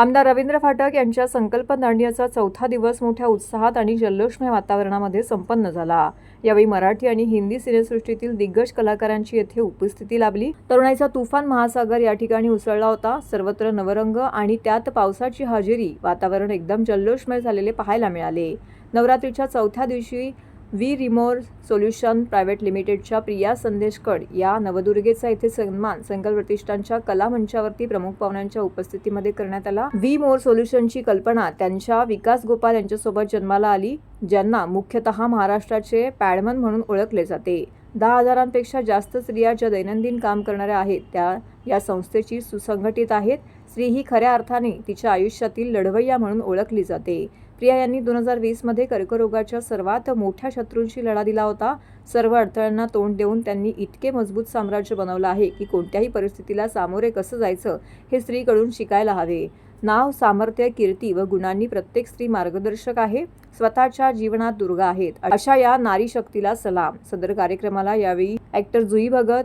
आमदार रवींद्र फाटक यांच्या संकल्प दांडियाचा चौथा दिवस मोठ्या उत्साहात आणि जल्लोषमय वातावरणामध्ये संपन्न झाला। यावेळी मराठी आणि हिंदी सिनेसृष्टीतील दिग्गज कलाकारांची येथे उपस्थिती लाभली। तरुणाईचा तुफान महासागर या ठिकाणी उसळला होता। सर्वत्र नवरंग आणि त्यात पावसाची हजेरी, वातावरण एकदम जल्लोषमय झालेले पाहायला मिळाले। नवरात्रीच्या चौथ्या दिवशी वी रिमोर सोल्युशन प्रायव्हेट लिमिटेडच्या प्रिया संदेशकड या नवदुर्गेचा येथे सन्मान संकल्प प्रतिष्ठानच्या कला मंचावरती प्रमुख पाहुण्यांच्या उपस्थितीमध्ये करण्यात आला। वी मोर सोल्युशनची कल्पना त्यांच्या विकास गोपाल यांच्यासोबत जन्माला आली, ज्यांना मुख्यतः महाराष्ट्राचे पॅडमन म्हणून ओळखले जाते। 10,000पेक्षा जास्त स्त्रिया ज्या दैनंदिन काम करणाऱ्या आहेत त्या या संस्थेची सुसंघटित आहेत। स्त्री ही खऱ्या अर्थाने तिच्या आयुष्यातील लढवय्या म्हणून ओळखली जाते। प्रिया यांनी 2020 मध्ये कर्करोगाच्या सर्वात मोठ्या शत्रूंशी लढा दिला होता। सर्व अडथळ्यांना तोंड देऊन त्यांनी इतके मजबूत साम्राज्य बनवलं आहे की कोणत्याही परिस्थितीला सामोरे कसं जायचं हे स्त्रीकडून शिकायला हवे। नाव, सामर्थ्य, कीर्ती व गुणांनी प्रत्येक स्त्री मार्गदर्शक आहे, स्वतःच्या जीवनात दुर्गा आहेत, अशा या नारी शक्तीला सलाम। सदर कार्यक्रमाला यावेळी ॲक्टर जुई भगत,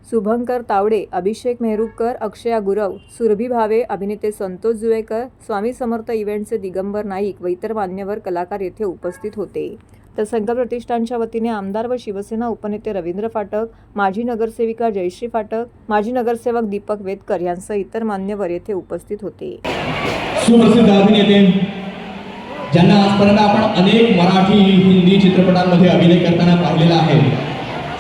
शुभंकर तावडे, अभिषेक मेहरुकर, अक्षया गुरव, सुरभी भावे, अभिनेते संतोष जुवेकर, स्वामी समर्थ इव्हेंटचे दिगंबर नाईक व इतर मान्यवर कलाकार येथे उपस्थित होते। तर संकल्प प्रतिष्ठानच्या वतीने आमदार व शिवसेना उपनेते रवींद्र फाटक, माजी नगरसेविका जयश्री फाटक, माजी नगरसेवक दीपक वेदकर यांसह इतर मान्यवर येथे उपस्थित होते। सुप्रसिद्ध अभिनेते ज्यांना आजपर्यंत आपण अनेक मराठी, हिंदी चित्रपटांमध्ये अभिनय करताना पाहिलेला आहे।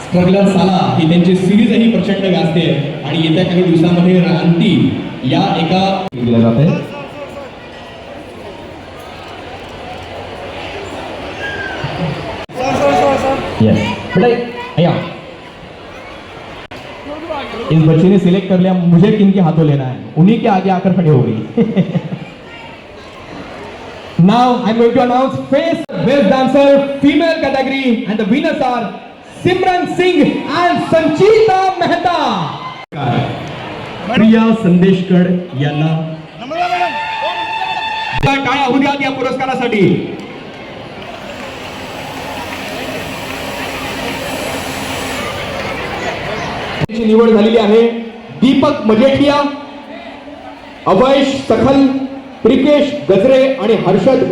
स्ट्रगलर साला ही त्यांची सिरीजही प्रचंड गाजते आणि येत्या काही दिवसांमध्ये रांती या एका दिल्या जाते। बेटा इस बच्चे ने सिलेक्ट कर लिया, मुझे किनके हाथों लेना है, उन्हीं के आगे आकर खड़े हो गई। Now I'm going to announce Best Dancer Female category and the winners are Simran Singh and संचिता मेहता। प्रिया संदेशकड यांना टाळ्या होऊ द्या या पुरस्कारासाठी। निवड झालेली आहे दीपक मजेठिया, अवैश सखल, प्रिकेश गजरे आणि हर्षद